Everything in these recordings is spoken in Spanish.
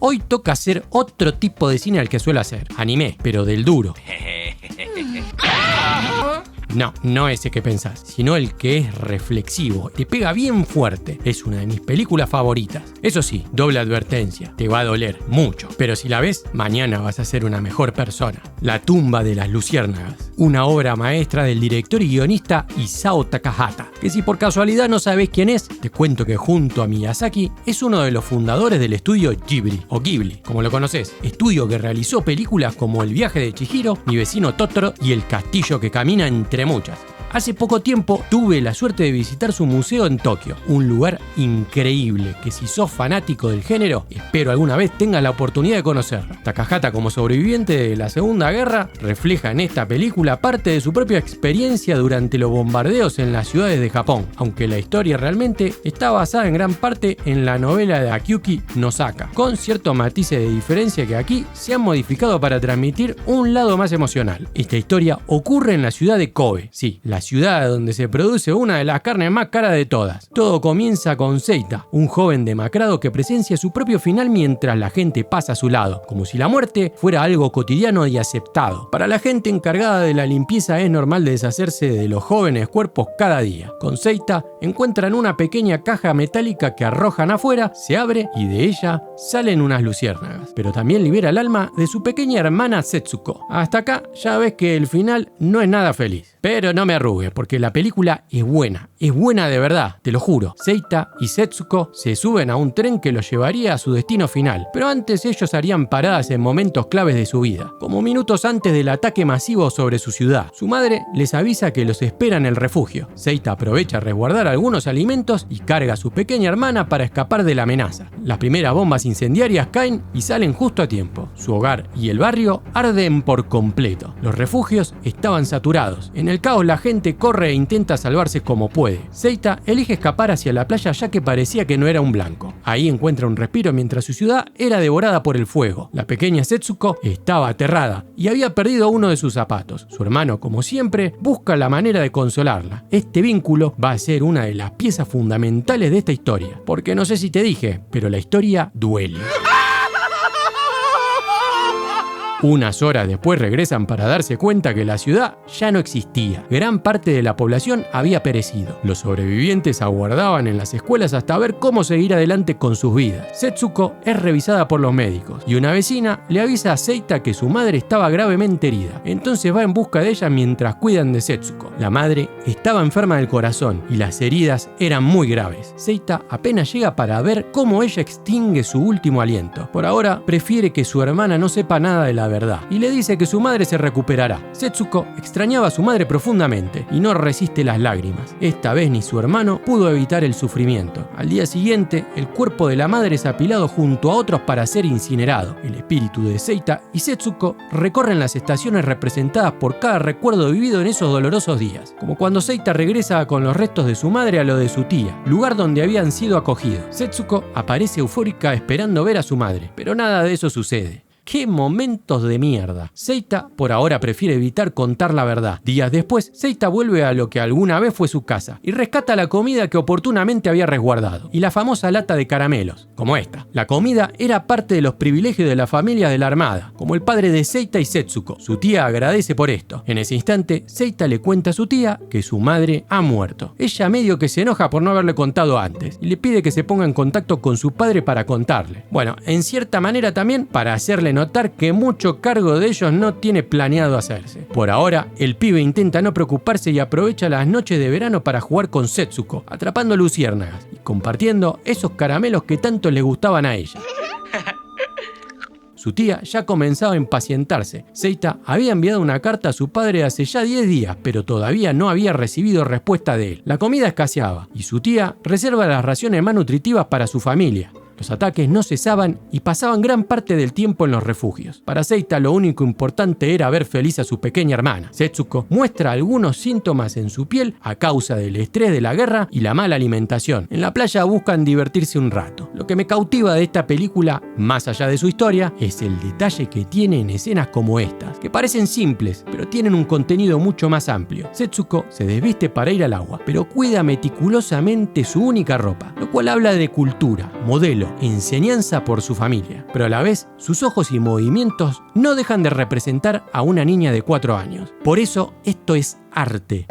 Hoy toca hacer otro tipo de cine al que suelo hacer, anime, pero del duro. No ese que pensás, sino el que es reflexivo, te pega bien fuerte. Es una de mis películas favoritas. Eso sí, doble advertencia, te va a doler mucho. Pero si la ves, mañana vas a ser una mejor persona. La tumba de las luciérnagas, una obra maestra del director y guionista Isao Takahata, que si por casualidad no sabés quién es, te cuento que junto a Miyazaki es uno de los fundadores del estudio Ghibli, o Ghibli, como lo conoces, estudio que realizó películas como El viaje de Chihiro, Mi vecino Totoro y El castillo que camina, entre muchas. Hace poco tiempo tuve la suerte de visitar su museo en Tokio, un lugar increíble que si sos fanático del género, espero alguna vez tengas la oportunidad de conocerlo. Takahata, como sobreviviente de la Segunda Guerra, refleja en esta película parte de su propia experiencia durante los bombardeos en las ciudades de Japón, aunque la historia realmente está basada en gran parte en la novela de Akiyuki Nosaka, con ciertos matices de diferencia que aquí se han modificado para transmitir un lado más emocional. Esta historia ocurre en la ciudad de Kobe, sí, la ciudad donde se produce una de las carnes más caras de todas. Todo comienza con Seita, un joven demacrado que presencia su propio final mientras la gente pasa a su lado, como si la muerte fuera algo cotidiano y aceptado. Para la gente encargada de la limpieza es normal deshacerse de los jóvenes cuerpos cada día. Con Seita encuentran una pequeña caja metálica que arrojan afuera, se abre y de ella salen unas luciérnagas, pero también libera el alma de su pequeña hermana Setsuko. Hasta acá ya ves que el final no es nada feliz. Pero no me arrugues, porque la película es buena de verdad, te lo juro. Seita y Setsuko se suben a un tren que los llevaría a su destino final, pero antes ellos harían paradas en momentos claves de su vida, como minutos antes del ataque masivo sobre su ciudad. Su madre les avisa que los espera en el refugio. Seita aprovecha a resguardar algunos alimentos y carga a su pequeña hermana para escapar de la amenaza. Las primeras bombas incendiarias caen y salen justo a tiempo. Su hogar y el barrio arden por completo. Los refugios estaban saturados. En el caos la gente corre e intenta salvarse como puede. Seita elige escapar hacia la playa ya que parecía que no era un blanco. Ahí encuentra un respiro mientras su ciudad era devorada por el fuego. La pequeña Setsuko estaba aterrada y había perdido uno de sus zapatos. Su hermano, como siempre, busca la manera de consolarla. Este vínculo va a ser una de las piezas fundamentales de esta historia. Porque no sé si te dije, pero la historia duele. Unas horas después regresan para darse cuenta que la ciudad ya no existía. Gran parte de la población había perecido. Los sobrevivientes aguardaban en las escuelas hasta ver cómo seguir adelante con sus vidas. Setsuko es revisada por los médicos y una vecina le avisa a Seita que su madre estaba gravemente herida. Entonces va en busca de ella mientras cuidan de Setsuko. La madre estaba enferma del corazón y las heridas eran muy graves. Seita apenas llega para ver cómo ella extingue su último aliento. Por ahora prefiere que su hermana no sepa nada de la verdad y le dice que su madre se recuperará. Setsuko extrañaba a su madre profundamente y no resiste las lágrimas. Esta vez ni su hermano pudo evitar el sufrimiento. Al día siguiente, el cuerpo de la madre es apilado junto a otros para ser incinerado. El espíritu de Seita y Setsuko recorren las estaciones representadas por cada recuerdo vivido en esos dolorosos días, como cuando Seita regresa con los restos de su madre a lo de su tía, lugar donde habían sido acogidos. Setsuko aparece eufórica esperando ver a su madre, pero nada de eso sucede. ¡Qué momentos de mierda! Seita por ahora prefiere evitar contar la verdad. Días después, Seita vuelve a lo que alguna vez fue su casa y rescata la comida que oportunamente había resguardado y la famosa lata de caramelos, como esta. La comida era parte de los privilegios de la familia de la Armada, como el padre de Seita y Setsuko. Su tía agradece por esto. En ese instante, Seita le cuenta a su tía que su madre ha muerto. Ella medio que se enoja por no haberle contado antes y le pide que se ponga en contacto con su padre para contarle. Bueno, en cierta manera también para hacerle notar que mucho cargo de ellos no tiene planeado hacerse. Por ahora, el pibe intenta no preocuparse y aprovecha las noches de verano para jugar con Setsuko, atrapando luciérnagas y compartiendo esos caramelos que tanto le gustaban a ella. Su tía ya comenzaba a impacientarse. Seita había enviado una carta a su padre hace ya 10 días, pero todavía no había recibido respuesta de él. La comida escaseaba y su tía reserva las raciones más nutritivas para su familia. Los ataques no cesaban y pasaban gran parte del tiempo en los refugios. Para Seita lo único importante era ver feliz a su pequeña hermana. Setsuko muestra algunos síntomas en su piel a causa del estrés de la guerra y la mala alimentación. En la playa buscan divertirse un rato. Lo que me cautiva de esta película, más allá de su historia, es el detalle que tiene en escenas como estas, que parecen simples, pero tienen un contenido mucho más amplio. Setsuko se desviste para ir al agua, pero cuida meticulosamente su única ropa, lo cual habla de cultura, modelo todo, enseñanza por su familia. Pero a la vez, sus ojos y movimientos no dejan de representar a una niña de 4 años. Por eso, esto es arte.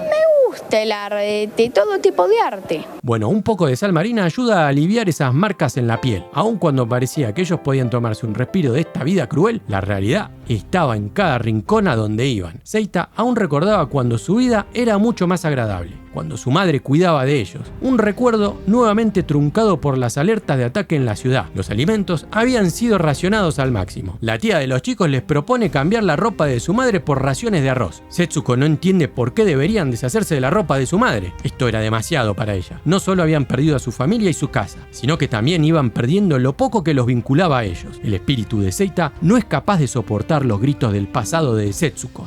Gusta el arte, todo tipo de arte. Bueno, un poco de sal marina ayuda a aliviar esas marcas en la piel. Aun cuando parecía que ellos podían tomarse un respiro de esta vida cruel, la realidad estaba en cada rincón a donde iban. Seita aún recordaba cuando su vida era mucho más agradable, cuando su madre cuidaba de ellos. Un recuerdo nuevamente truncado por las alertas de ataque en la ciudad. Los alimentos habían sido racionados al máximo. La tía de los chicos les propone cambiar la ropa de su madre por raciones de arroz. Setsuko no entiende por qué deberían deshacerse de la ropa de su madre. Esto era demasiado para ella. No solo habían perdido a su familia y su casa, sino que también iban perdiendo lo poco que los vinculaba a ellos. El espíritu de Seita no es capaz de soportar los gritos del pasado de Setsuko.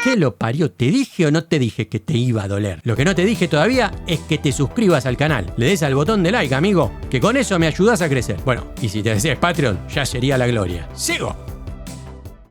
¿Qué lo parió? ¿Te dije o no te dije que te iba a doler? Lo que no te dije todavía es que te suscribas al canal. Le des al botón de like, amigo, que con eso me ayudas a crecer. Bueno, y si te deseas Patreon, ya sería la gloria. ¡Sigo!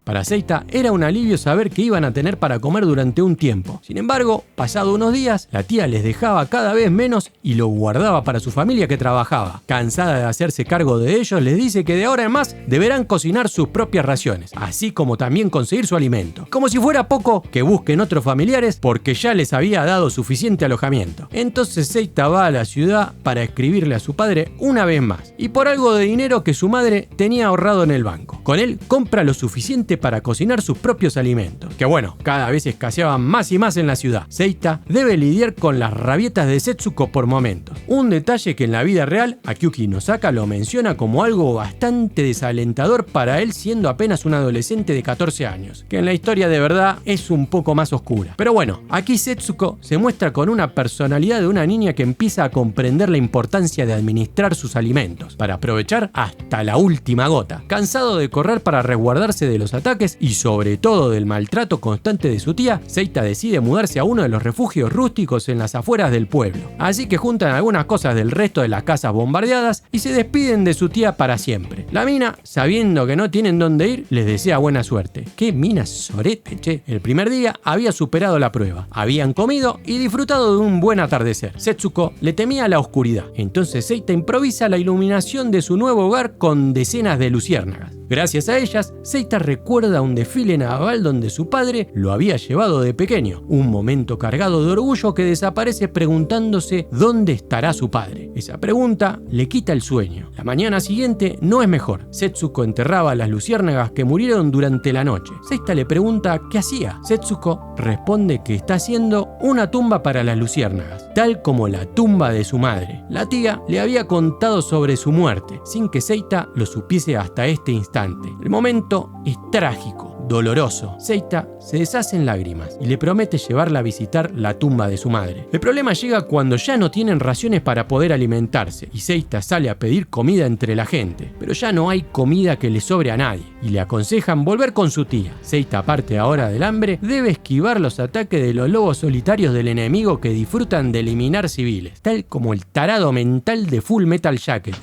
Para Seita era un alivio saber que iban a tener para comer durante un tiempo. Sin embargo, pasado unos días, la tía les dejaba cada vez menos y lo guardaba para su familia que trabajaba. Cansada de hacerse cargo de ellos, les dice que de ahora en más deberán cocinar sus propias raciones, así como también conseguir su alimento. Como si fuera poco, que busquen otros familiares porque ya les había dado suficiente alojamiento. Entonces Seita va a la ciudad para escribirle a su padre una vez más, y por algo de dinero que su madre tenía ahorrado en el banco. Con él compra lo suficiente para cocinar sus propios alimentos, que bueno, cada vez escaseaban más y más en la ciudad. Seita debe lidiar con las rabietas de Setsuko por momentos. Un detalle que en la vida real, Akiyuki Nosaka lo menciona como algo bastante desalentador para él siendo apenas un adolescente de 14 años, que en la historia de verdad es un poco más oscura. Pero bueno, aquí Setsuko se muestra con una personalidad de una niña que empieza a comprender la importancia de administrar sus alimentos, para aprovechar hasta la última gota. Cansado de correr para resguardarse de los ataques y sobre todo del maltrato constante de su tía, Seita decide mudarse a uno de los refugios rústicos en las afueras del pueblo. Así que juntan algunas cosas del resto de las casas bombardeadas y se despiden de su tía para siempre. La mina, sabiendo que no tienen dónde ir, les desea buena suerte. ¡Qué mina sorete, che! El primer día había superado la prueba. Habían comido y disfrutado de un buen atardecer. Setsuko le temía la oscuridad. Entonces Seita improvisa la iluminación de su nuevo hogar con decenas de luciérnagas. Gracias a ellas, Seita recuerda un desfile naval donde su padre lo había llevado de pequeño. Un momento cargado de orgullo que desaparece preguntándose dónde estará su padre. Esa pregunta le quita el sueño. La mañana siguiente no es mejor. Setsuko enterraba a las luciérnagas que murieron durante la noche. Seita le pregunta qué hacía. Setsuko responde que está haciendo una tumba para las luciérnagas, tal como la tumba de su madre. La tía le había contado sobre su muerte, sin que Seita lo supiese hasta este instante. El momento es trágico, doloroso. Seita se deshace en lágrimas y le promete llevarla a visitar la tumba de su madre. El problema llega cuando ya no tienen raciones para poder alimentarse y Seita sale a pedir comida entre la gente, pero ya no hay comida que le sobre a nadie y le aconsejan volver con su tía. Seita, aparte ahora del hambre, debe esquivar los ataques de los lobos solitarios del enemigo que disfrutan de eliminar civiles, tal como el tarado mental de Full Metal Jacket.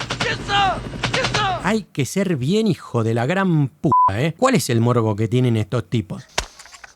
Hay que ser bien hijo de la gran puta, ¿eh? ¿Cuál es el morbo que tienen estos tipos?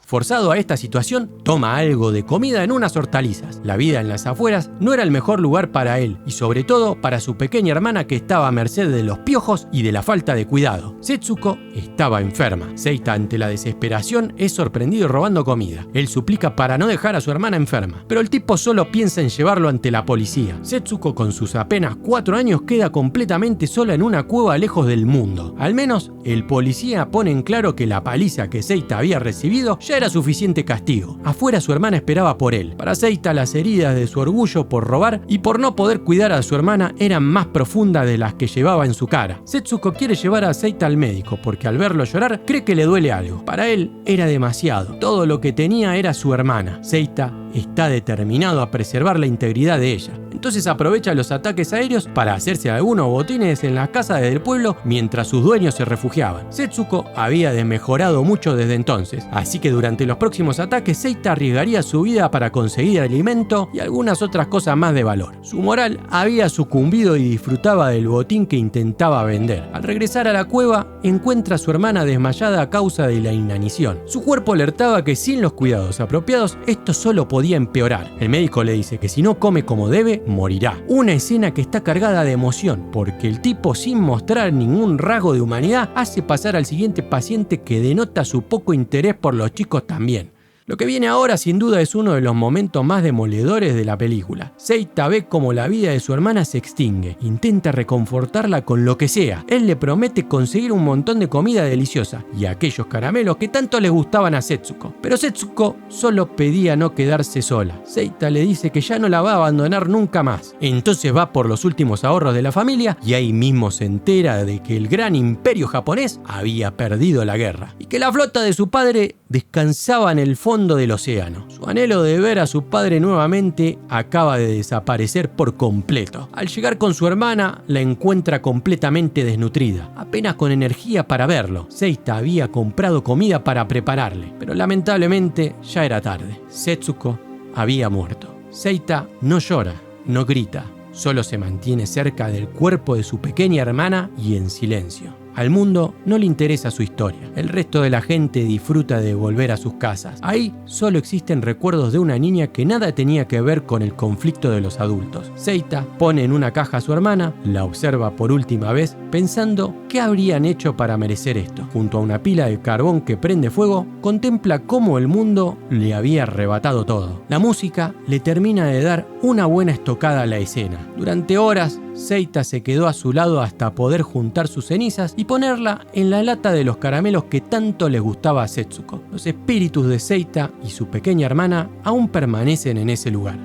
Forzado a esta situación, toma algo de comida en unas hortalizas. La vida en las afueras no era el mejor lugar para él, y sobre todo para su pequeña hermana que estaba a merced de los piojos y de la falta de cuidado. Setsuko estaba enferma. Seita, ante la desesperación, es sorprendido robando comida. Él suplica para no dejar a su hermana enferma, pero el tipo solo piensa en llevarlo ante la policía. Setsuko, con sus apenas 4 años, queda completamente sola en una cueva lejos del mundo. Al menos, el policía pone en claro que la paliza que Seita había recibido ya era suficiente castigo. Afuera su hermana esperaba por él. Para Seita, las heridas de su orgullo por robar y por no poder cuidar a su hermana eran más profundas de las que llevaba en su cara. Setsuko quiere llevar a Seita al médico porque al verlo llorar cree que le duele algo. Para él era demasiado. Todo lo que tenía era su hermana. Seita está determinado a preservar la integridad de ella. Entonces aprovecha los ataques aéreos para hacerse algunos botines en las casas del pueblo mientras sus dueños se refugiaban. Setsuko había desmejorado mucho desde entonces, así que durante los próximos ataques Seita arriesgaría su vida para conseguir alimento y algunas otras cosas más de valor. Su moral había sucumbido y disfrutaba del botín que intentaba vender. Al regresar a la cueva, encuentra a su hermana desmayada a causa de la inanición. Su cuerpo alertaba que sin los cuidados apropiados esto solo podía empeorar. El médico le dice que si no come como debe, morirá. Una escena que está cargada de emoción, porque el tipo, sin mostrar ningún rasgo de humanidad, hace pasar al siguiente paciente que denota su poco interés por los chicos también. Lo que viene ahora sin duda es uno de los momentos más demoledores de la película. Seita ve como la vida de su hermana se extingue. Intenta reconfortarla con lo que sea. Él le promete conseguir un montón de comida deliciosa y aquellos caramelos que tanto les gustaban a Setsuko. Pero Setsuko solo pedía no quedarse sola. Seita le dice que ya no la va a abandonar nunca más. Entonces va por los últimos ahorros de la familia y ahí mismo se entera de que el gran imperio japonés había perdido la guerra y que la flota de su padre descansaba en el fondo del océano. Su anhelo de ver a su padre nuevamente acaba de desaparecer por completo. Al llegar con su hermana, la encuentra completamente desnutrida, apenas con energía para verlo. Seita había comprado comida para prepararle, pero lamentablemente ya era tarde. Setsuko había muerto. Seita no llora, no grita, solo se mantiene cerca del cuerpo de su pequeña hermana y en silencio. Al mundo no le interesa su historia. El resto de la gente disfruta de volver a sus casas. Ahí solo existen recuerdos de una niña que nada tenía que ver con el conflicto de los adultos. Seita pone en una caja a su hermana, la observa por última vez, pensando qué habrían hecho para merecer esto. Junto a una pila de carbón que prende fuego, contempla cómo el mundo le había arrebatado todo. La música le termina de dar una buena estocada a la escena. Durante horas, Seita se quedó a su lado hasta poder juntar sus cenizas y ponerla en la lata de los caramelos que tanto les gustaba a Setsuko. Los espíritus de Seita y su pequeña hermana aún permanecen en ese lugar.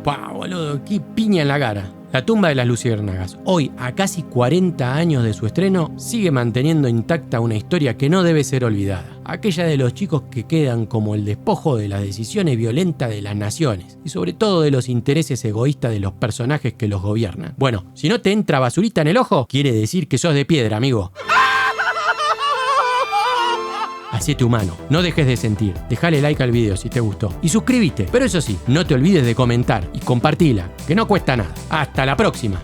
¡Pah, boludo! ¡Qué piña en la cara! La tumba de las luciérnagas, hoy a casi 40 años de su estreno, sigue manteniendo intacta una historia que no debe ser olvidada. Aquella de los chicos que quedan como el despojo de las decisiones violentas de las naciones y sobre todo de los intereses egoístas de los personajes que los gobiernan. Bueno, si no te entra basurita en el ojo, quiere decir que sos de piedra, amigo. Hacete humano, no dejes de sentir, dejale like al video si te gustó y suscríbete, pero eso sí, no te olvides de comentar y compartila, que no cuesta nada. Hasta la próxima.